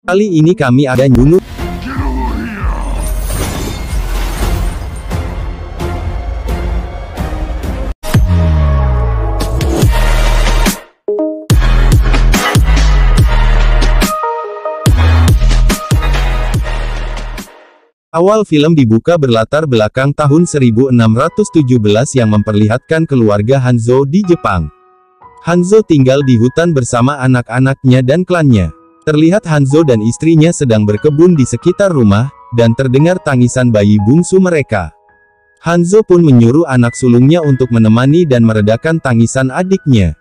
Kali ini kami akan bunuh. Awal film dibuka berlatar belakang tahun 1617 yang memperlihatkan keluarga Hanzo di Jepang. Hanzo tinggal di hutan bersama anak-anaknya dan klannya. Terlihat Hanzo dan istrinya sedang berkebun di sekitar rumah, dan terdengar tangisan bayi bungsu mereka. Hanzo pun menyuruh anak sulungnya untuk menemani dan meredakan tangisan adiknya.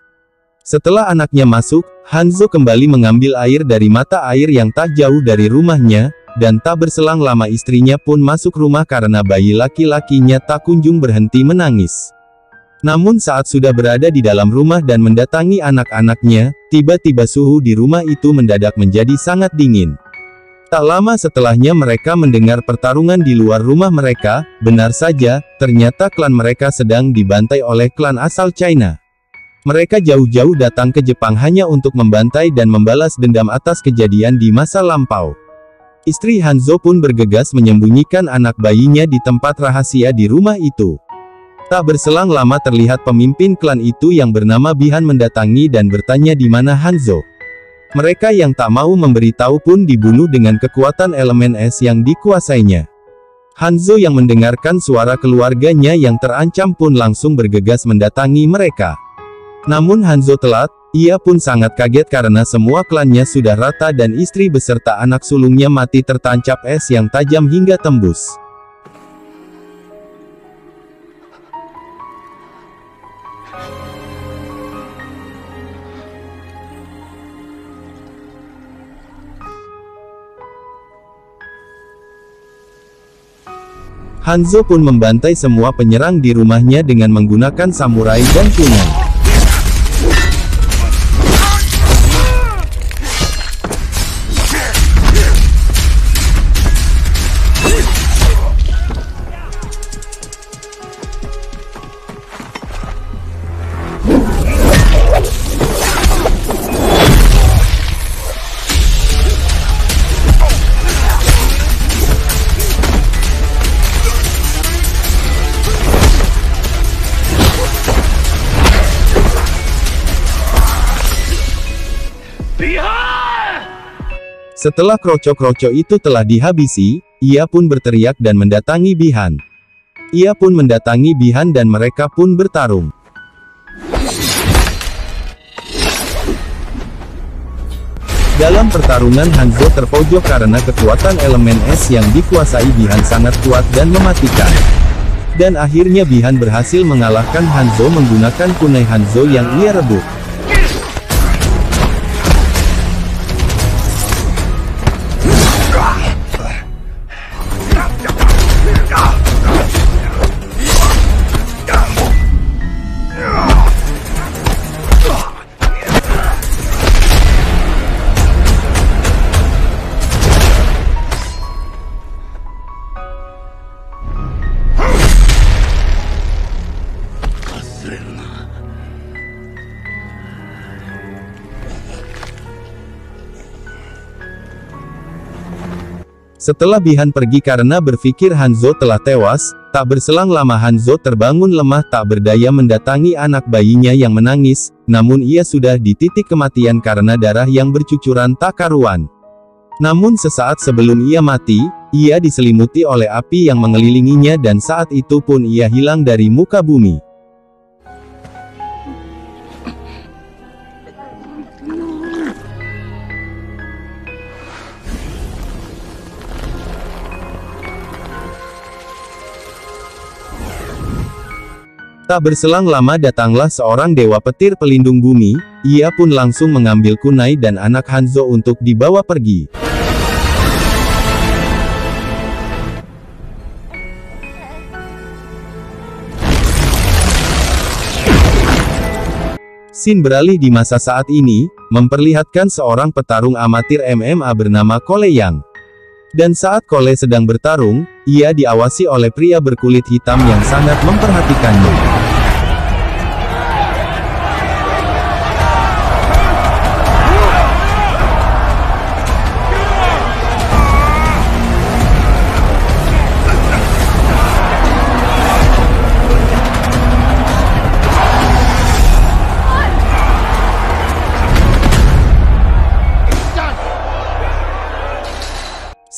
Setelah anaknya masuk, Hanzo kembali mengambil air dari mata air yang tak jauh dari rumahnya, dan tak berselang lama istrinya pun masuk rumah karena bayi laki-lakinya tak kunjung berhenti menangis. Namun saat sudah berada di dalam rumah dan mendatangi anak-anaknya, tiba-tiba suhu di rumah itu mendadak menjadi sangat dingin. Tak lama setelahnya mereka mendengar pertarungan di luar rumah mereka. Benar saja, ternyata klan mereka sedang dibantai oleh klan asal China. Mereka jauh-jauh datang ke Jepang hanya untuk membantai dan membalas dendam atas kejadian di masa lampau. Istri Hanzo pun bergegas menyembunyikan anak bayinya di tempat rahasia di rumah itu. Tak berselang lama terlihat pemimpin klan itu yang bernama Bihan mendatangi dan bertanya di mana Hanzo. Mereka yang tak mau memberitahu pun dibunuh dengan kekuatan elemen es yang dikuasainya. Hanzo yang mendengarkan suara keluarganya yang terancam pun langsung bergegas mendatangi mereka. Namun Hanzo telat. Ia pun sangat kaget karena semua klannya sudah rata dan istri beserta anak sulungnya mati tertancap es yang tajam hingga tembus. Hanzo pun membantai semua penyerang di rumahnya dengan menggunakan samurai dan kunai. Setelah kroco-kroco itu telah dihabisi, ia pun berteriak dan mendatangi Bihan. Ia pun mendatangi Bihan dan mereka pun bertarung. Dalam pertarungan Hanzo terpojok karena kekuatan elemen es yang dikuasai Bihan sangat kuat dan mematikan. Dan akhirnya Bihan berhasil mengalahkan Hanzo menggunakan kunai Hanzo yang ia rebut. Setelah Bihan pergi karena berpikir Hanzo telah tewas, tak berselang lama Hanzo terbangun lemah tak berdaya mendatangi anak bayinya yang menangis, namun ia sudah di titik kematian karena darah yang bercucuran tak karuan. Namun sesaat sebelum ia mati, ia diselimuti oleh api yang mengelilinginya dan saat itu pun ia hilang dari muka bumi. Tak berselang lama datanglah seorang dewa petir pelindung bumi, ia pun langsung mengambil kunai dan anak Hanzo untuk dibawa pergi. Scene beralih di masa saat ini, memperlihatkan seorang petarung amatir MMA bernama Cole Yang. Dan saat Cole sedang bertarung, ia diawasi oleh pria berkulit hitam yang sangat memperhatikannya.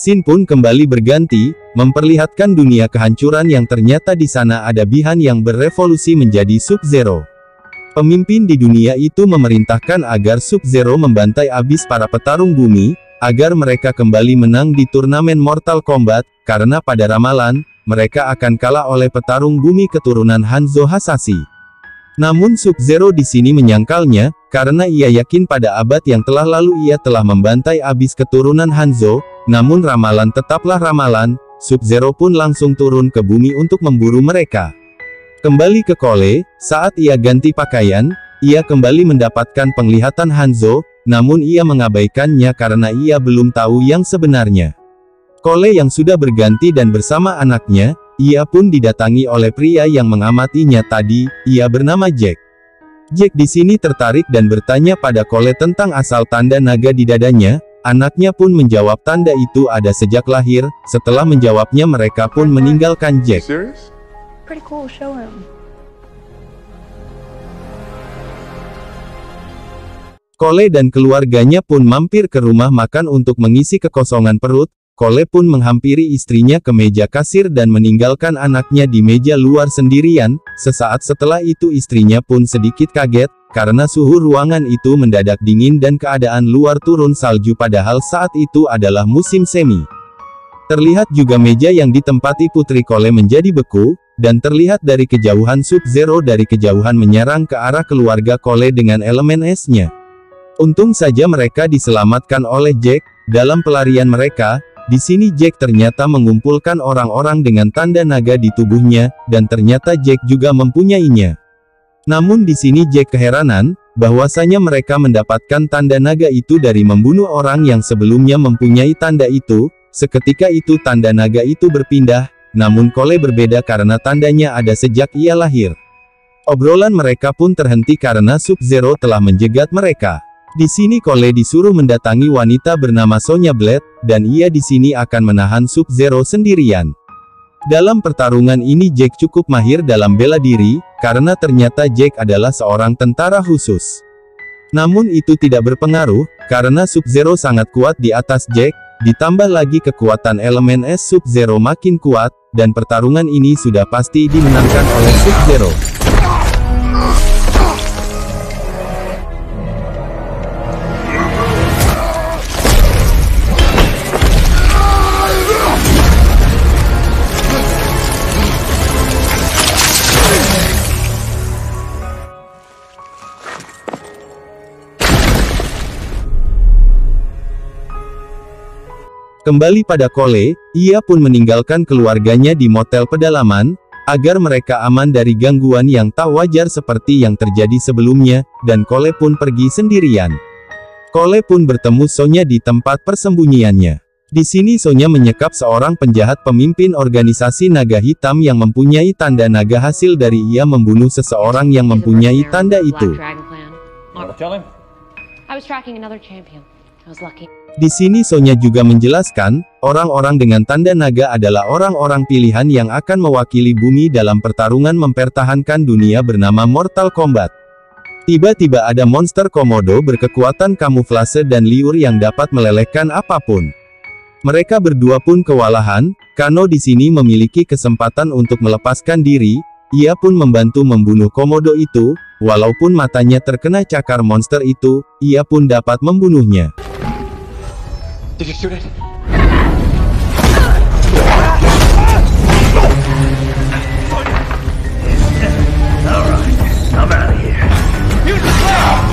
Scene pun kembali berganti, memperlihatkan dunia kehancuran yang ternyata di sana ada Bi-Han yang berevolusi menjadi Sub-Zero. Pemimpin di dunia itu memerintahkan agar Sub-Zero membantai abis para petarung bumi, agar mereka kembali menang di turnamen Mortal Kombat, karena pada ramalan, mereka akan kalah oleh petarung bumi keturunan Hanzo Hasashi. Namun Sub-Zero di sini menyangkalnya, karena ia yakin pada abad yang telah lalu ia telah membantai abis keturunan Hanzo, namun ramalan tetaplah ramalan, Sub-Zero pun langsung turun ke bumi untuk memburu mereka. Kembali ke Cole, saat ia ganti pakaian, ia kembali mendapatkan penglihatan Hanzo, namun ia mengabaikannya karena ia belum tahu yang sebenarnya. Cole yang sudah berganti dan bersama anaknya, ia pun didatangi oleh pria yang mengamatinya tadi, ia bernama Jack. Jack di sini tertarik dan bertanya pada Cole tentang asal tanda naga di dadanya, anaknya pun menjawab tanda itu ada sejak lahir, setelah menjawabnya mereka pun meninggalkan Jack. Pretty cool, show him. Cole dan keluarganya pun mampir ke rumah makan untuk mengisi kekosongan perut. Cole pun menghampiri istrinya ke meja kasir dan meninggalkan anaknya di meja luar sendirian. Sesaat setelah itu istrinya pun sedikit kaget, karena suhu ruangan itu mendadak dingin dan keadaan luar turun salju padahal saat itu adalah musim semi. Terlihat juga meja yang ditempati putri Cole menjadi beku, dan terlihat dari kejauhan Sub-Zero dari kejauhan menyerang ke arah keluarga Cole dengan elemen esnya. Untung saja mereka diselamatkan oleh Jack. Dalam pelarian mereka, di sini Jack ternyata mengumpulkan orang-orang dengan tanda naga di tubuhnya, dan ternyata Jack juga mempunyainya. Namun di sini Jack keheranan, bahwasanya mereka mendapatkan tanda naga itu dari membunuh orang yang sebelumnya mempunyai tanda itu. Seketika itu tanda naga itu berpindah, namun Cole berbeda karena tandanya ada sejak ia lahir. Obrolan mereka pun terhenti karena Sub-Zero telah menjegat mereka. Di sini Cole disuruh mendatangi wanita bernama Sonya Blade, dan ia di sini akan menahan Sub-Zero sendirian. Dalam pertarungan ini Jack cukup mahir dalam bela diri, karena ternyata Jack adalah seorang tentara khusus. Namun itu tidak berpengaruh, karena Sub-Zero sangat kuat di atas Jack, ditambah lagi kekuatan elemen es Sub-Zero makin kuat, dan pertarungan ini sudah pasti dimenangkan oleh Sub-Zero. Kembali pada Cole, ia pun meninggalkan keluarganya di motel pedalaman, agar mereka aman dari gangguan yang tak wajar seperti yang terjadi sebelumnya, dan Cole pun pergi sendirian. Cole pun bertemu Sonya di tempat persembunyiannya. Di sini Sonya menyekap seorang penjahat pemimpin organisasi naga hitam yang mempunyai tanda naga hasil dari ia membunuh seseorang yang mempunyai tanda itu. Di sini Sonya juga menjelaskan, orang-orang dengan tanda naga adalah orang-orang pilihan yang akan mewakili bumi dalam pertarungan mempertahankan dunia bernama Mortal Kombat. Tiba-tiba ada monster komodo berkekuatan kamuflase dan liur yang dapat melelehkan apapun. Mereka berdua pun kewalahan. Kano di sini memiliki kesempatan untuk melepaskan diri, ia pun membantu membunuh komodo itu, walaupun matanya terkena cakar monster itu, ia pun dapat membunuhnya. Did you shoot it? Alright, I'm out of here. Use the cloud!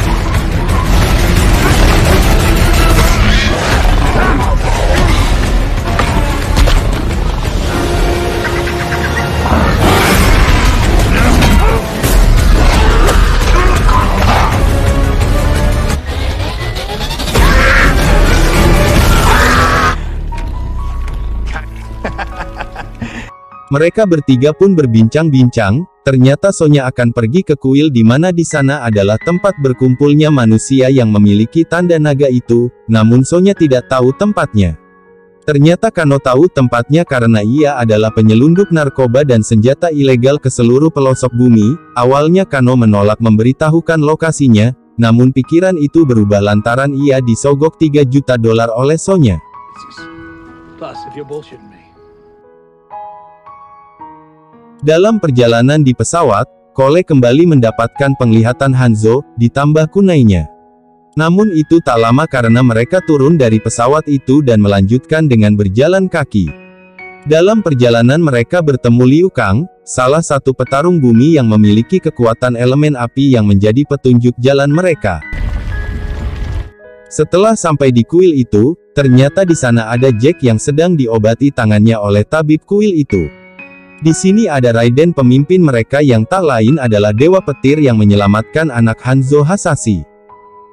Mereka bertiga pun berbincang-bincang, ternyata Sonya akan pergi ke kuil di mana di sana adalah tempat berkumpulnya manusia yang memiliki tanda naga itu, namun Sonya tidak tahu tempatnya. Ternyata Kano tahu tempatnya karena ia adalah penyelundup narkoba dan senjata ilegal ke seluruh pelosok bumi. Awalnya Kano menolak memberitahukan lokasinya, namun pikiran itu berubah lantaran ia disogok $3 juta oleh Sonya. fuss if you're bullshitting me. Dalam perjalanan di pesawat, Cole kembali mendapatkan penglihatan Hanzo, ditambah kunainya. Namun itu tak lama karena mereka turun dari pesawat itu dan melanjutkan dengan berjalan kaki. Dalam perjalanan mereka bertemu Liu Kang, salah satu petarung bumi yang memiliki kekuatan elemen api yang menjadi petunjuk jalan mereka. Setelah sampai di kuil itu, ternyata di sana ada Jack yang sedang diobati tangannya oleh tabib kuil itu. Di sini ada Raiden, pemimpin mereka yang tak lain adalah Dewa Petir yang menyelamatkan anak Hanzo Hasashi.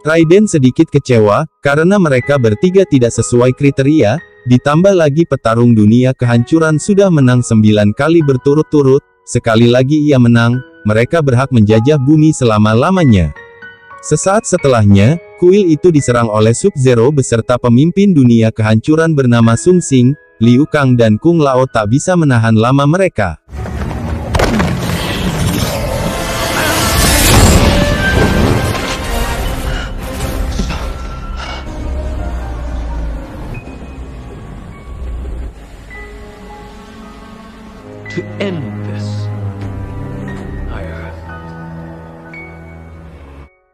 Raiden sedikit kecewa, karena mereka bertiga tidak sesuai kriteria, ditambah lagi petarung dunia kehancuran sudah menang 9 kali berturut-turut, sekali lagi ia menang, mereka berhak menjajah bumi selama-lamanya. Sesaat setelahnya, kuil itu diserang oleh Sub-Zero beserta pemimpin dunia kehancuran bernama Sung Sing. Liu Kang dan Kung Lao tak bisa menahan lama mereka. To end this,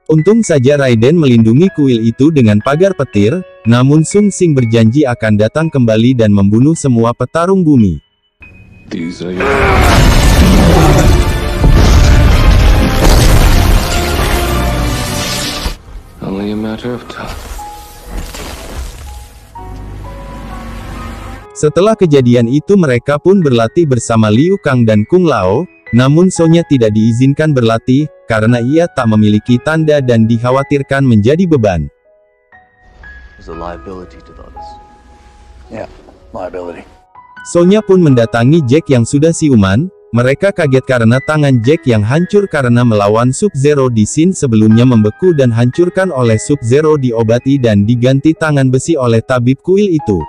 Untung saja Raiden melindungi kuil itu dengan pagar petir, namun Sung Sing berjanji akan datang kembali dan membunuh semua petarung bumi. These are your... Only a matter of time. Setelah kejadian itu mereka pun berlatih bersama Liu Kang dan Kung Lao, namun Sonya tidak diizinkan berlatih, karena ia tak memiliki tanda dan dikhawatirkan menjadi beban. Is a liability to others. Yeah, liability. Sonya pun mendatangi Jack yang sudah siuman, mereka kaget karena tangan Jack yang hancur karena melawan Sub-Zero di scene sebelumnya membeku dan hancurkan oleh Sub-Zero diobati dan diganti tangan besi oleh tabib kuil itu.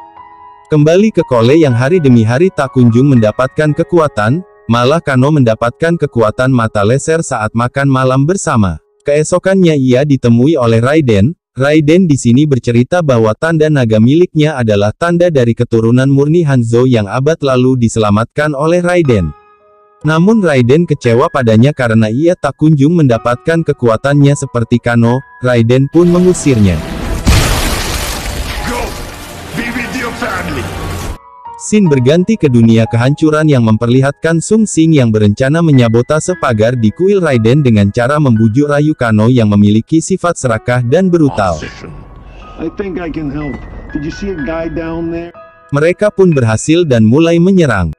Kembali ke Cole yang hari demi hari tak kunjung mendapatkan kekuatan, malah Kano mendapatkan kekuatan mata leser saat makan malam bersama. Keesokannya ia ditemui oleh Raiden. Raiden di sini bercerita bahwa tanda naga miliknya adalah tanda dari keturunan murni Hanzo yang abad lalu diselamatkan oleh Raiden. Namun Raiden kecewa padanya karena ia tak kunjung mendapatkan kekuatannya seperti Kano. Raiden pun mengusirnya. go! Be with your family! Scene berganti ke dunia kehancuran yang memperlihatkan Sung Sing yang berencana menyabotase pagar di kuil Raiden dengan cara membujuk rayu Kano yang memiliki sifat serakah dan brutal. I think I can help. Did you see a guy down there? Mereka pun berhasil dan mulai menyerang.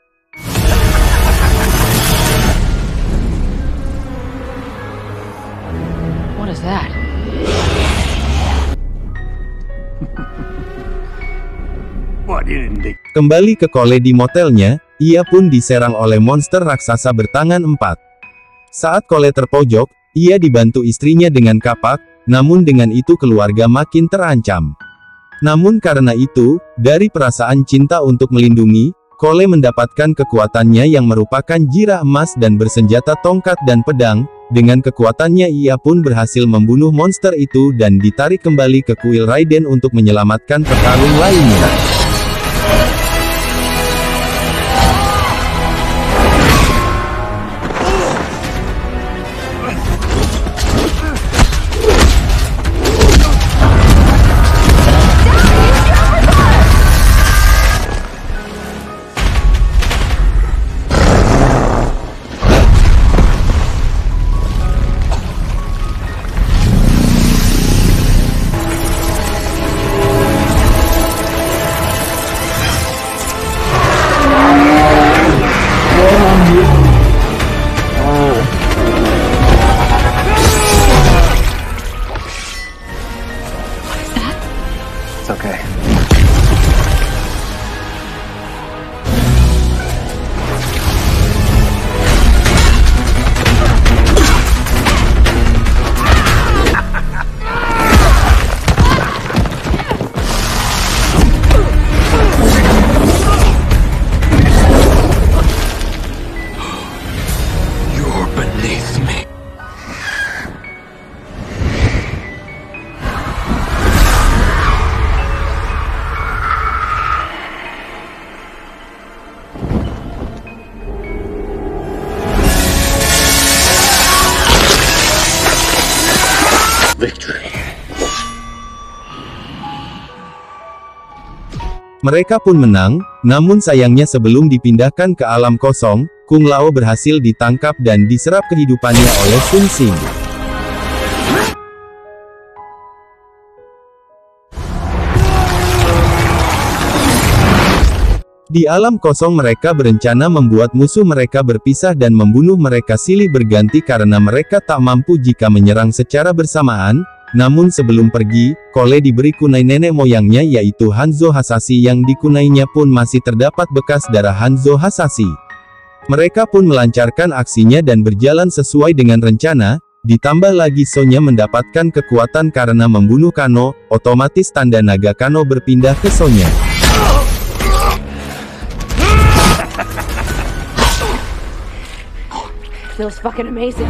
What is that? What, you didn't think? Kembali ke Cole di motelnya, ia pun diserang oleh monster raksasa bertangan 4. Saat Cole terpojok, ia dibantu istrinya dengan kapak, namun dengan itu keluarga makin terancam. Namun karena itu, dari perasaan cinta untuk melindungi, Cole mendapatkan kekuatannya yang merupakan jirah emas dan bersenjata tongkat dan pedang. Dengan kekuatannya ia pun berhasil membunuh monster itu dan ditarik kembali ke kuil Raiden untuk menyelamatkan petarung lainnya. victory. Mereka pun menang, namun sayangnya sebelum dipindahkan ke alam kosong, Kung Lao berhasil ditangkap dan diserap kehidupannya oleh Sung Sing. Di alam kosong mereka berencana membuat musuh mereka berpisah dan membunuh mereka silih berganti karena mereka tak mampu jika menyerang secara bersamaan. Namun sebelum pergi, Cole diberi kunai nenek moyangnya yaitu Hanzo Hasashi yang di kunainya pun masih terdapat bekas darah Hanzo Hasashi. Mereka pun melancarkan aksinya dan berjalan sesuai dengan rencana, ditambah lagi Sonya mendapatkan kekuatan karena membunuh Kano, otomatis tanda naga Kano berpindah ke Sonya. Feels fucking amazing.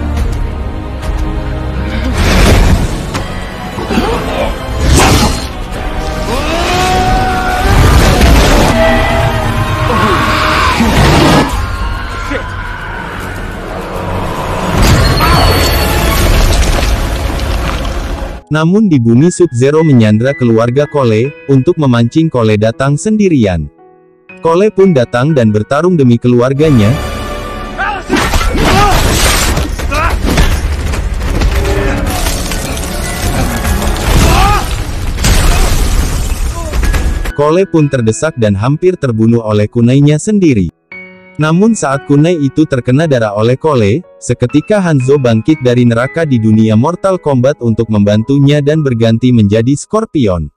Namun di bumi Sub-Zero menyandra keluarga Cole, untuk memancing Cole datang sendirian. Cole pun datang dan bertarung demi keluarganya. Cole pun terdesak dan hampir terbunuh oleh kunainya sendiri. Namun saat kunai itu terkena darah oleh Cole, seketika Hanzo bangkit dari neraka di dunia Mortal Kombat untuk membantunya dan berganti menjadi Scorpion.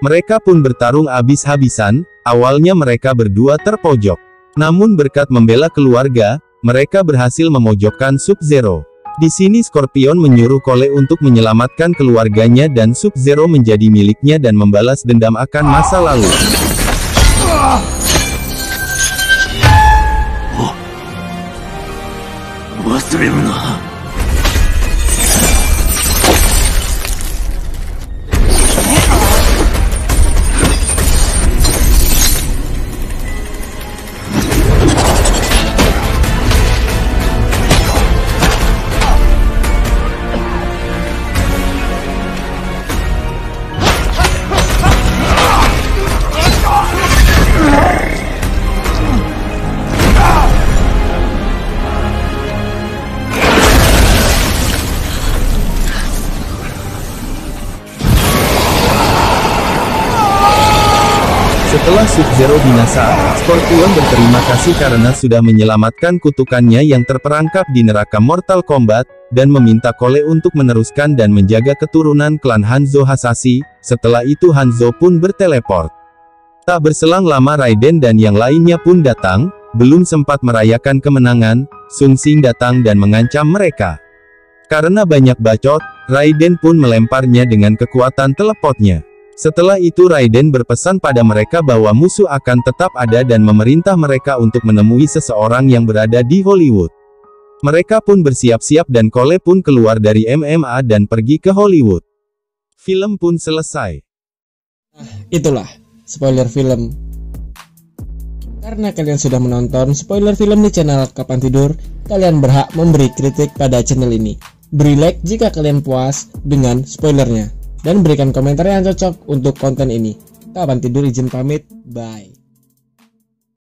Mereka pun bertarung habis-habisan, awalnya mereka berdua terpojok. Namun berkat membela keluarga, mereka berhasil memojokkan Sub-Zero. Di sini Scorpion menyuruh Cole untuk menyelamatkan keluarganya dan Sub-Zero menjadi miliknya dan membalas dendam akan masa lalu. Setelah Sub-Zero binasa, Scorpion berterima kasih karena sudah menyelamatkan kutukannya yang terperangkap di neraka Mortal Kombat, dan meminta Cole untuk meneruskan dan menjaga keturunan klan Hanzo Hasashi. Setelah itu Hanzo pun berteleport. Tak berselang lama Raiden dan yang lainnya pun datang, belum sempat merayakan kemenangan, Sung Sing datang dan mengancam mereka. Karena banyak bacot, Raiden pun melemparnya dengan kekuatan telepotnya. Setelah itu Raiden berpesan pada mereka bahwa musuh akan tetap ada dan memerintah mereka untuk menemui seseorang yang berada di Hollywood. Mereka pun bersiap-siap dan Cole pun keluar dari MMA dan pergi ke Hollywood. Film pun selesai. Itulah spoiler film. Karena kalian sudah menonton spoiler film di channel Kapan Tidur, kalian berhak memberi kritik pada channel ini. Beri like jika kalian puas dengan spoilernya. Dan berikan komentar yang cocok untuk konten ini. Kapan Tidur izin pamit, bye.